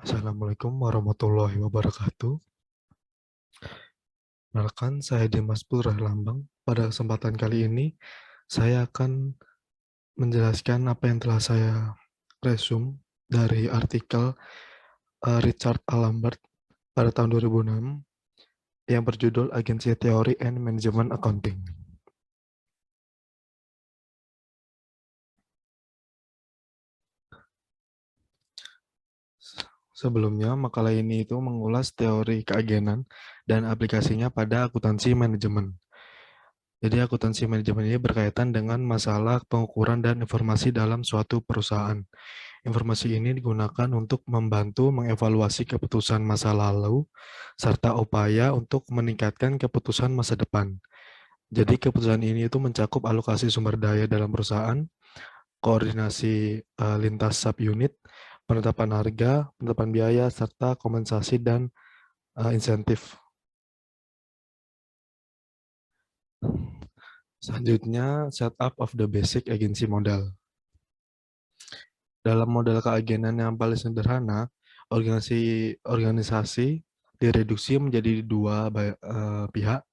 Assalamualaikum warahmatullahi wabarakatuh. Perkenalkan, saya Dimas Putra Lambang. Pada kesempatan kali ini, saya akan menjelaskan apa yang telah saya resume dari artikel Richard Alambert pada tahun 2006 yang berjudul Agency Theory and Management Accounting. Sebelumnya, makalah ini itu mengulas teori keagenan dan aplikasinya pada akuntansi manajemen. Jadi akuntansi manajemen ini berkaitan dengan masalah pengukuran dan informasi dalam suatu perusahaan. Informasi ini digunakan untuk membantu mengevaluasi keputusan masa lalu serta upaya untuk meningkatkan keputusan masa depan. Jadi keputusan ini itu mencakup alokasi sumber daya dalam perusahaan, koordinasi lintas subunit, penetapan harga, penetapan biaya, serta kompensasi dan insentif. Selanjutnya, setup of the basic agency model. Dalam model keagenan yang paling sederhana, organisasi direduksi menjadi dua pihak,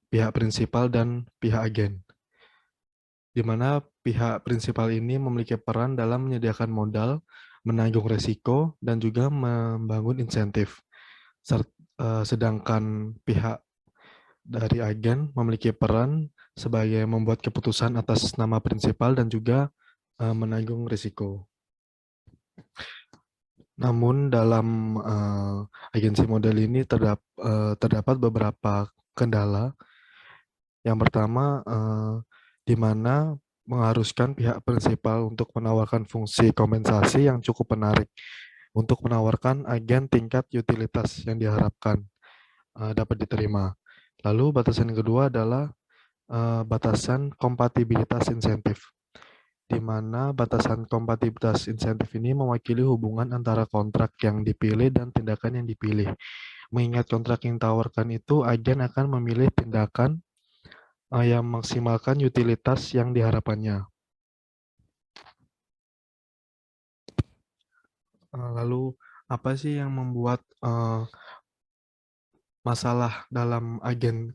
pihak prinsipal dan pihak agen. Di mana pihak prinsipal ini memiliki peran dalam menyediakan modal, menanggung resiko, dan juga membangun insentif. Sedangkan pihak dari agen memiliki peran sebagai membuat keputusan atas nama prinsipal dan juga menanggung risiko. Namun dalam agensi model ini terdapat beberapa kendala. Yang pertama, di mana mengharuskan pihak prinsipal untuk menawarkan fungsi kompensasi yang cukup menarik untuk menawarkan agen tingkat utilitas yang diharapkan dapat diterima. Lalu batasan yang kedua adalah batasan kompatibilitas insentif, di mana batasan kompatibilitas insentif ini mewakili hubungan antara kontrak yang dipilih dan tindakan yang dipilih. Mengingat kontrak yang ditawarkan itu, agen akan memilih tindakan yang maksimalkan utilitas yang diharapkannya. Lalu, apa sih yang membuat masalah dalam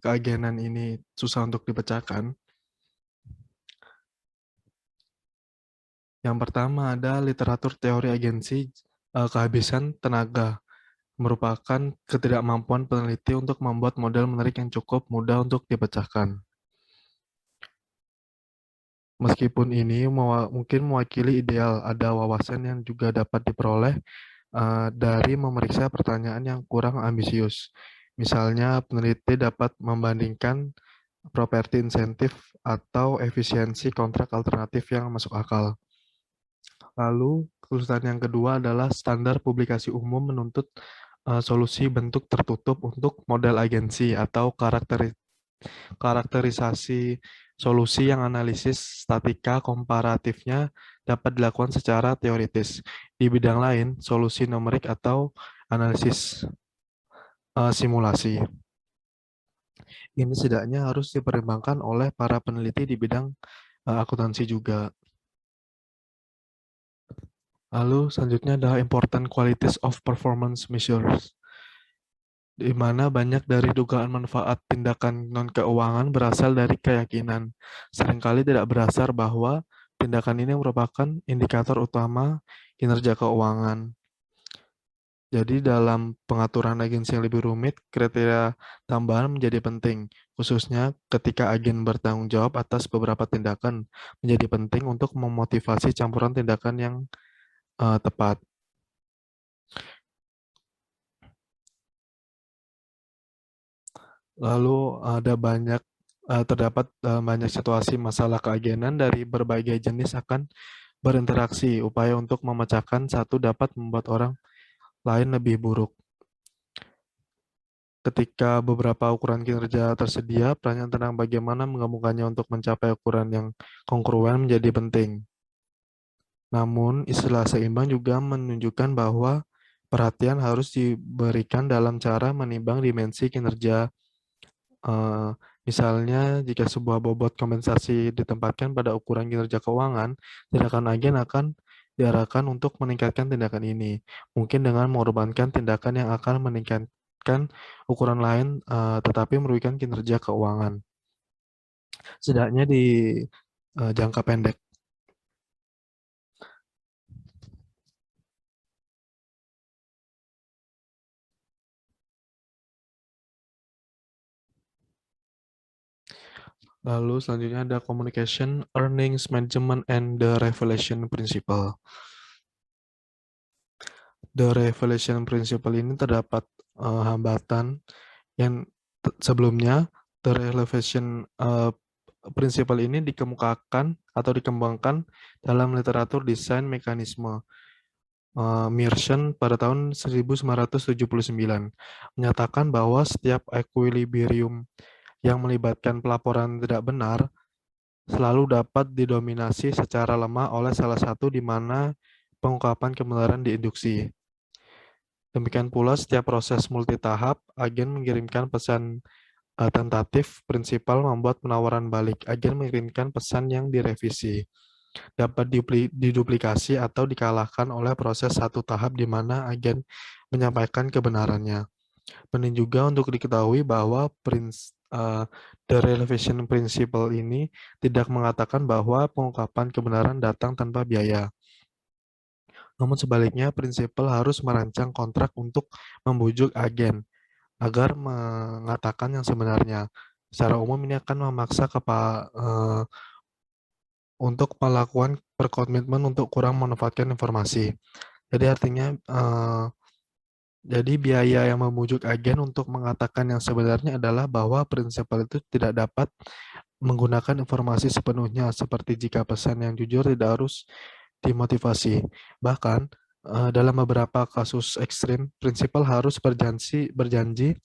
keagenan ini susah untuk dipecahkan? Yang pertama ada literatur teori agensi kehabisan tenaga, merupakan ketidakmampuan peneliti untuk membuat model menarik yang cukup mudah untuk dipecahkan. Meskipun ini mungkin mewakili ideal, ada wawasan yang juga dapat diperoleh dari memeriksa pertanyaan yang kurang ambisius. Misalnya, peneliti dapat membandingkan properti insentif atau efisiensi kontrak alternatif yang masuk akal. Lalu, kesulitan yang kedua adalah standar publikasi umum menuntut solusi bentuk tertutup untuk model agensi atau karakterisasi solusi yang analisis statika komparatifnya dapat dilakukan secara teoritis. Di bidang lain, solusi numerik atau analisis simulasi. Ini setidaknya harus dipertimbangkan oleh para peneliti di bidang akuntansi juga. Lalu selanjutnya adalah important qualities of performance measures, di mana banyak dari dugaan manfaat tindakan non-keuangan berasal dari keyakinan. Seringkali tidak berdasar bahwa tindakan ini merupakan indikator utama kinerja keuangan. Jadi dalam pengaturan agensi yang lebih rumit, kriteria tambahan menjadi penting, khususnya ketika agen bertanggung jawab atas beberapa tindakan, menjadi penting untuk memotivasi campuran tindakan yang tepat. Lalu terdapat banyak situasi masalah keagenan dari berbagai jenis akan berinteraksi. Upaya untuk memecahkan satu dapat membuat orang lain lebih buruk. Ketika beberapa ukuran kinerja tersedia, pertanyaan tentang bagaimana menggabungkannya untuk mencapai ukuran yang kongruent menjadi penting. Namun, istilah seimbang juga menunjukkan bahwa perhatian harus diberikan dalam cara menimbang dimensi kinerja. Misalnya, jika sebuah bobot kompensasi ditempatkan pada ukuran kinerja keuangan, tindakan agen akan diarahkan untuk meningkatkan tindakan ini. Mungkin dengan mengorbankan tindakan yang akan meningkatkan ukuran lain, tetapi merugikan kinerja keuangan. Setidaknya di jangka pendek. Lalu selanjutnya ada communication, earnings, management, and the revelation principle. The revelation principle ini terdapat hambatan yang sebelumnya the revelation principle ini dikemukakan atau dikembangkan dalam literatur desain mekanisme. Mersenne pada tahun 1979 menyatakan bahwa setiap equilibrium yang melibatkan pelaporan tidak benar selalu dapat didominasi secara lemah oleh salah satu di mana pengungkapan kebenaran diinduksi. Demikian pula setiap proses multitahap, agen mengirimkan pesan tentatif, prinsipal membuat penawaran balik, agen mengirimkan pesan yang direvisi, dapat diduplikasi atau dikalahkan oleh proses satu tahap di mana agen menyampaikan kebenarannya. Penting juga untuk diketahui bahwa the revelation principle ini tidak mengatakan bahwa pengungkapan kebenaran datang tanpa biaya. Namun sebaliknya, prinsipal harus merancang kontrak untuk membujuk agen agar mengatakan yang sebenarnya. Secara umum ini akan memaksa untuk melakukan berkomitmen untuk kurang memanfaatkan informasi. Jadi artinya jadi biaya yang memujuk agen untuk mengatakan yang sebenarnya adalah bahwa prinsipal itu tidak dapat menggunakan informasi sepenuhnya, seperti jika pesan yang jujur tidak harus dimotivasi. Bahkan dalam beberapa kasus ekstrim, prinsipal harus berjanji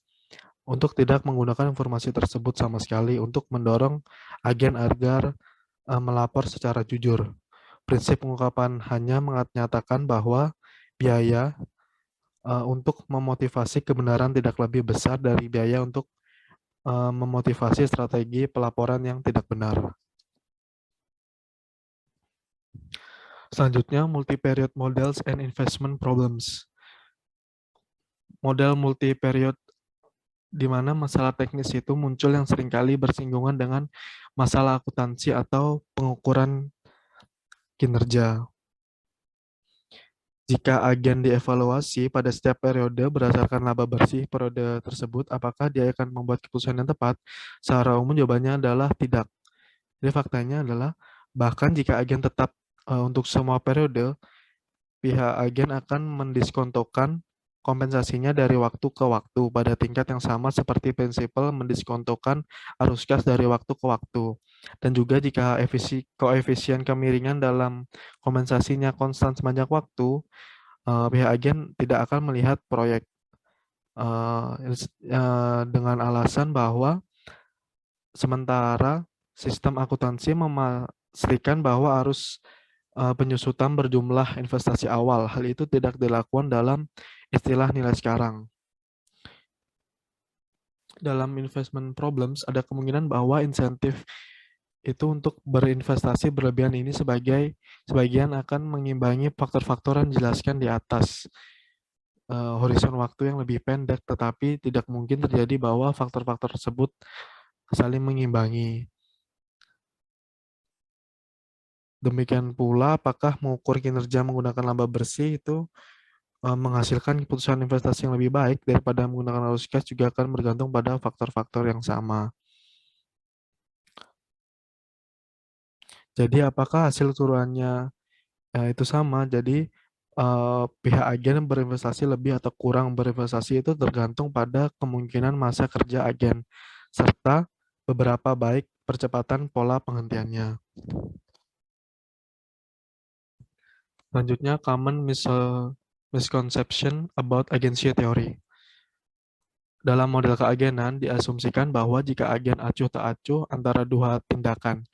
untuk tidak menggunakan informasi tersebut sama sekali untuk mendorong agen agar melapor secara jujur. Prinsip pengungkapan hanya menyatakan bahwa biaya untuk memotivasi kebenaran tidak lebih besar dari biaya untuk memotivasi strategi pelaporan yang tidak benar. Selanjutnya, multi-period models and investment problems. Model multi-period di mana masalah teknis itu muncul yang seringkali bersinggungan dengan masalah akuntansi atau pengukuran kinerja. Jika agen dievaluasi pada setiap periode berdasarkan laba bersih periode tersebut, apakah dia akan membuat keputusan yang tepat? Secara umum jawabannya adalah tidak. Jadi faktanya adalah bahkan jika agen tetap untuk semua periode, pihak agen akan mendiskontokan kompensasinya dari waktu ke waktu pada tingkat yang sama seperti prinsipal mendiskontokan arus kas dari waktu ke waktu. Dan juga jika koefisien kemiringan dalam kompensasinya konstan sepanjang waktu, pihak agen tidak akan melihat proyek dengan alasan bahwa sementara sistem akuntansi memastikan bahwa arus penyusutan berjumlah investasi awal. Hal itu tidak dilakukan dalam istilah nilai sekarang. Dalam investment problems, ada kemungkinan bahwa insentif itu untuk berinvestasi berlebihan ini sebagian akan mengimbangi faktor-faktor yang dijelaskan di atas. Horizon waktu yang lebih pendek, tetapi tidak mungkin terjadi bahwa faktor-faktor tersebut saling mengimbangi. Demikian pula, apakah mengukur kinerja menggunakan laba bersih itu menghasilkan keputusan investasi yang lebih baik daripada menggunakan arus kas juga akan bergantung pada faktor-faktor yang sama. Jadi apakah hasil turunannya itu sama? Jadi pihak agen berinvestasi lebih atau kurang berinvestasi itu tergantung pada kemungkinan masa kerja agen serta beberapa baik percepatan pola penghentiannya. Selanjutnya, common misconception about agency theory. Dalam model keagenan, diasumsikan bahwa jika agen acuh tak acuh antara dua tindakan,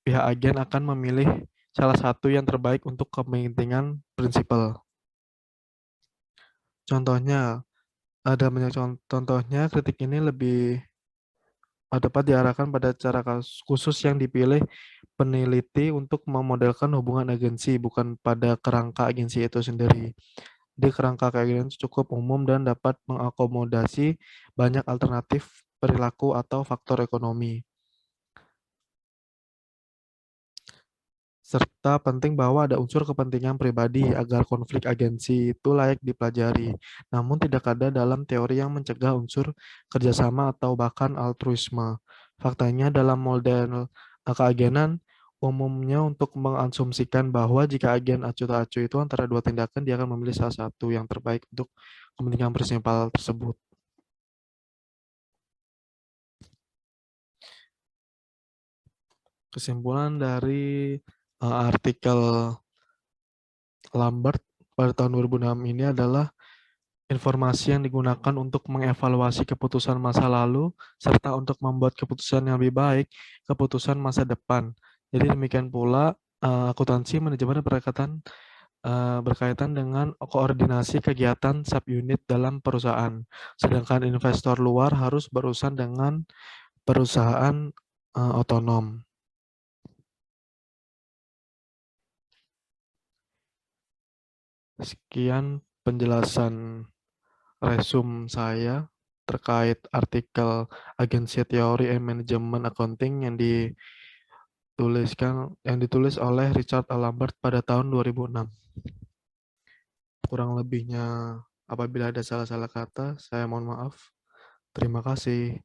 pihak agen akan memilih salah satu yang terbaik untuk kepentingan prinsipal. Contohnya, ada banyak contohnya, kritik ini lebih dapat diarahkan pada cara khusus yang dipilih peneliti untuk memodelkan hubungan agensi, bukan pada kerangka agensi itu sendiri. Di kerangka kayak gini cukup umum dan dapat mengakomodasi banyak alternatif perilaku atau faktor ekonomi. Serta penting bahwa ada unsur kepentingan pribadi agar konflik agensi itu layak dipelajari. Namun tidak ada dalam teori yang mencegah unsur kerjasama atau bahkan altruisme. Faktanya dalam model keagenan umumnya untuk mengasumsikan bahwa jika agen acu tak acu itu antara dua tindakan, dia akan memilih salah satu yang terbaik untuk kepentingan prinsipal tersebut. Kesimpulan dari artikel Lambert pada tahun 2006 ini adalah informasi yang digunakan untuk mengevaluasi keputusan masa lalu serta untuk membuat keputusan yang lebih baik, keputusan masa depan. Jadi demikian pula akuntansi manajemen berkaitan dengan koordinasi kegiatan subunit dalam perusahaan. Sedangkan investor luar harus berurusan dengan perusahaan otonom. Sekian penjelasan resum saya terkait artikel Agency Theory and Management Accounting yang ditulis oleh Richard A. Lambert pada tahun 2006. Kurang lebihnya apabila ada salah-salah kata, saya mohon maaf. Terima kasih.